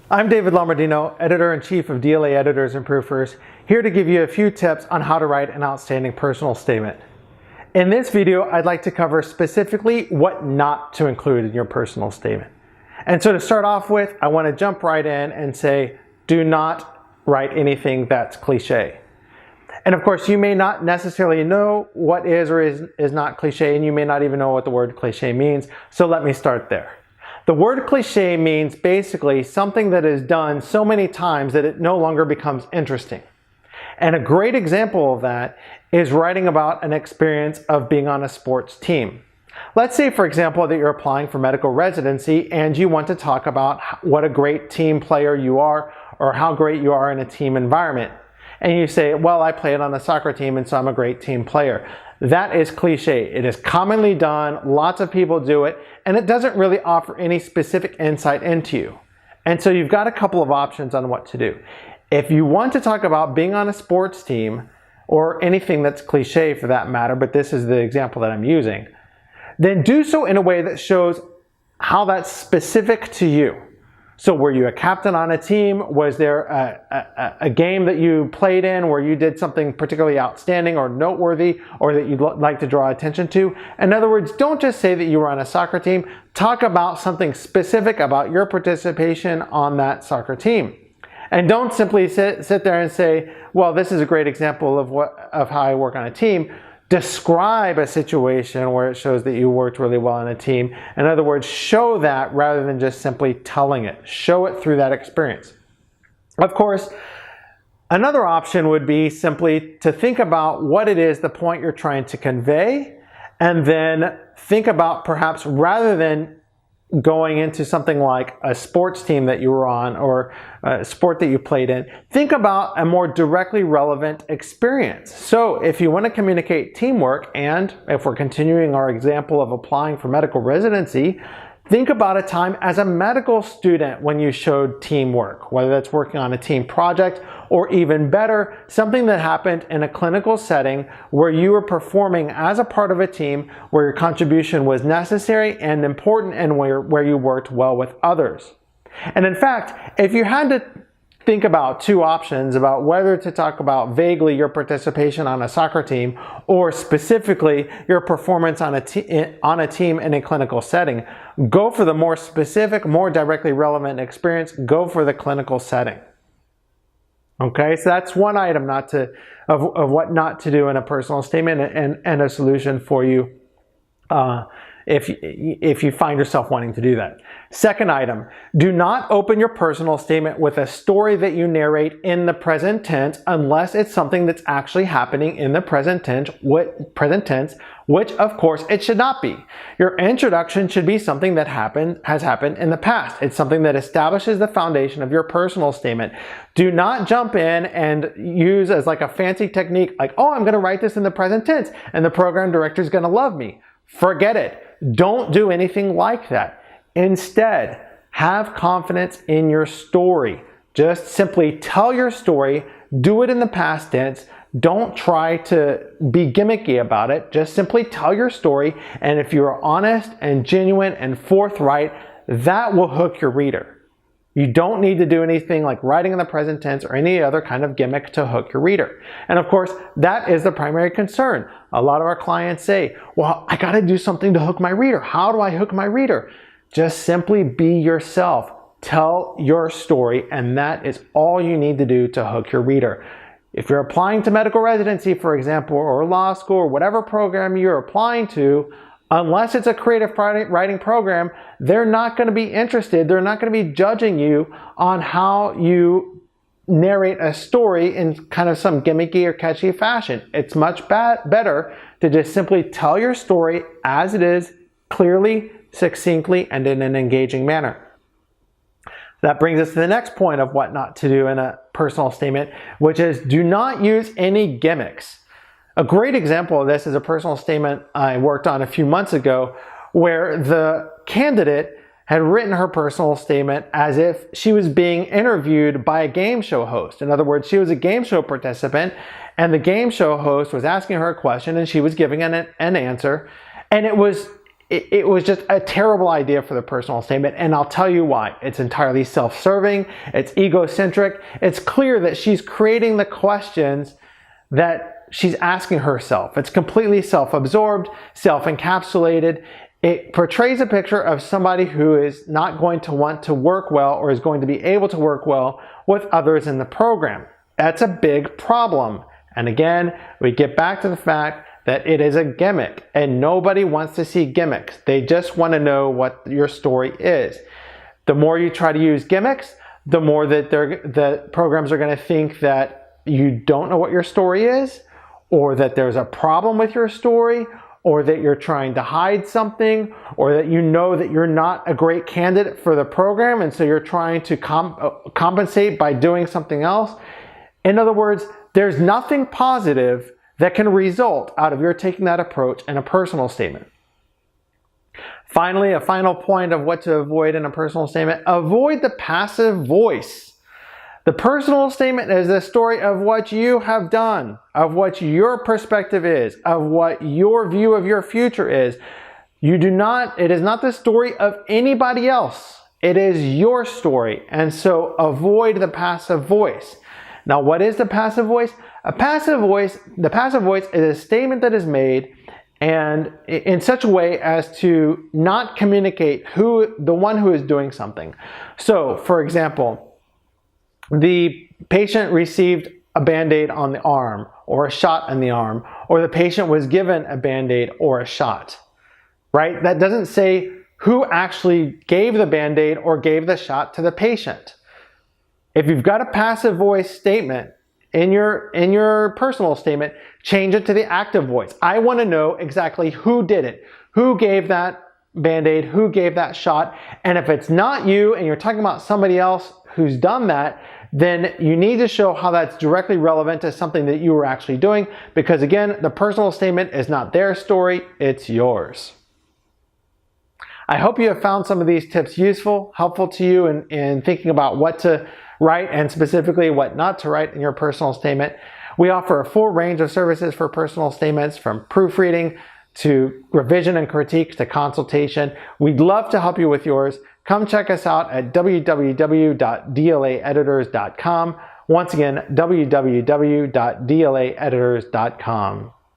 I'm David Lombardino, Editor-in-Chief of DLA Editors and Proofers, here to give you a few tips on how to write an outstanding personal statement. In this video, I'd like to cover specifically what not to include in your personal statement. And so to start off with, I want to jump right in and say, do not write anything that's cliche. And of course, you may not necessarily know what is or is not cliche, and you may not even know what the word cliche means, so let me start there. The word cliche means basically something that is done so many times that it no longer becomes interesting. And a great example of that is writing about an experience of being on a sports team. Let's say, for example, that you're applying for medical residency and you want to talk about what a great team player you are or how great you are in a team environment. And you say, well, I played on a soccer team and so I'm a great team player. That is cliche. It is commonly done, lots of people do it, and it doesn't really offer any specific insight into you. And so you've got a couple of options on what to do. If you want to talk about being on a sports team, or anything that's cliche for that matter, but this is the example that I'm using, then do so in a way that shows how that's specific to you. So were you a captain on a team? Was there a game that you played in where you did something particularly outstanding or noteworthy or that you'd like to draw attention to? In other words, don't just say that you were on a soccer team. Talk about something specific about your participation on that soccer team. And don't simply sit there and say, well, this is a great example of how I work on a team. Describe a situation where it shows that you worked really well on a team. In other words, show that rather than just simply telling it. Show it through that experience. Of course, another option would be simply to think about what it is, the point you're trying to convey, and then think about perhaps rather than going into something like a sports team that you were on or a sport that you played in, think about a more directly relevant experience. So if you want to communicate teamwork, and if we're continuing our example of applying for medical residency, think about a time as a medical student when you showed teamwork, whether that's working on a team project or even better, something that happened in a clinical setting where you were performing as a part of a team where your contribution was necessary and important and where you worked well with others. And in fact, if you had to think about two options about whether to talk about vaguely your participation on a soccer team or specifically your performance on a team in a clinical setting, go for the more specific, more directly relevant experience. Go for the clinical setting. Okay, so that's one item of what not to do in a personal statement and a solution for you if you find yourself wanting to do that. Second item, do not open your personal statement with a story that you narrate in the present tense unless it's something that's actually happening in the present tense, which of course it should not be. Your introduction should be something that has happened in the past. It's something that establishes the foundation of your personal statement. Do not jump in and use as like a fancy technique like, oh, I'm going to write this in the present tense and the program director is going to love me. Forget it. Don't do anything like that. Instead, have confidence in your story. Just simply tell your story. Do it in the past tense. Don't try to be gimmicky about it. Just simply tell your story. And if you're honest and genuine and forthright, that will hook your reader. You don't need to do anything like writing in the present tense or any other kind of gimmick to hook your reader. And of course, that is the primary concern. A lot of our clients say, well, I got to do something to hook my reader. How do I hook my reader? Just simply be yourself. Tell your story, and that is all you need to do to hook your reader. If you're applying to medical residency, for example, or law school, or whatever program you're applying to, unless it's a creative writing program, they're not going to be interested. They're not going to be judging you on how you narrate a story in kind of some gimmicky or catchy fashion. It's much better to just simply tell your story as it is, clearly, succinctly, and in an engaging manner. That brings us to the next point of what not to do in a personal statement, which is do not use any gimmicks. A great example of this is a personal statement I worked on a few months ago where the candidate had written her personal statement as if she was being interviewed by a game show host. In other words, she was a game show participant and the game show host was asking her a question and she was giving an answer. And it was it was just a terrible idea for the personal statement, and I'll tell you why. It's entirely self-serving, it's egocentric. It's clear that she's creating the questions that she's asking herself. It's completely self-absorbed, self-encapsulated. It portrays a picture of somebody who is not going to want to work well or is going to be able to work well with others in the program. That's a big problem. And again, we get back to the fact that it is a gimmick, and nobody wants to see gimmicks. They just want to know what your story is. The more you try to use gimmicks, the more that the programs are going to think that you don't know what your story is, or that there's a problem with your story, or that you're trying to hide something, or that you know that you're not a great candidate for the program, and so you're trying to compensate by doing something else. In other words, there's nothing positive that can result out of your taking that approach in a personal statement. Finally, a final point of what to avoid in a personal statement: avoid the passive voice. The personal statement is the story of what you have done, of what your perspective is, of what your view of your future is. It is not the story of anybody else. It is your story. And so avoid the passive voice. Now, what is the passive voice? The passive voice is a statement that is made and in such a way as to not communicate the one who is doing something. So, for example, the patient received a Band-Aid on the arm or a shot in the arm, or the patient was given a Band-Aid or a shot, right? That doesn't say who actually gave the Band-Aid or gave the shot to the patient. If you've got a passive voice statement in your personal statement, change it to the active voice. I want to know exactly who did it, who gave that Band-Aid, who gave that shot. And if it's not you and you're talking about somebody else who's done that, then you need to show how that's directly relevant to something that you were actually doing, because again, the personal statement is not their story, it's yours. I hope you have found some of these tips useful, helpful to you in thinking about what to write and specifically what not to write in your personal statement. We offer a full range of services for personal statements, from proofreading to revision and critique to consultation. We'd love to help you with yours. Come check us out at www.dlaeditors.com. Once again, www.dlaeditors.com.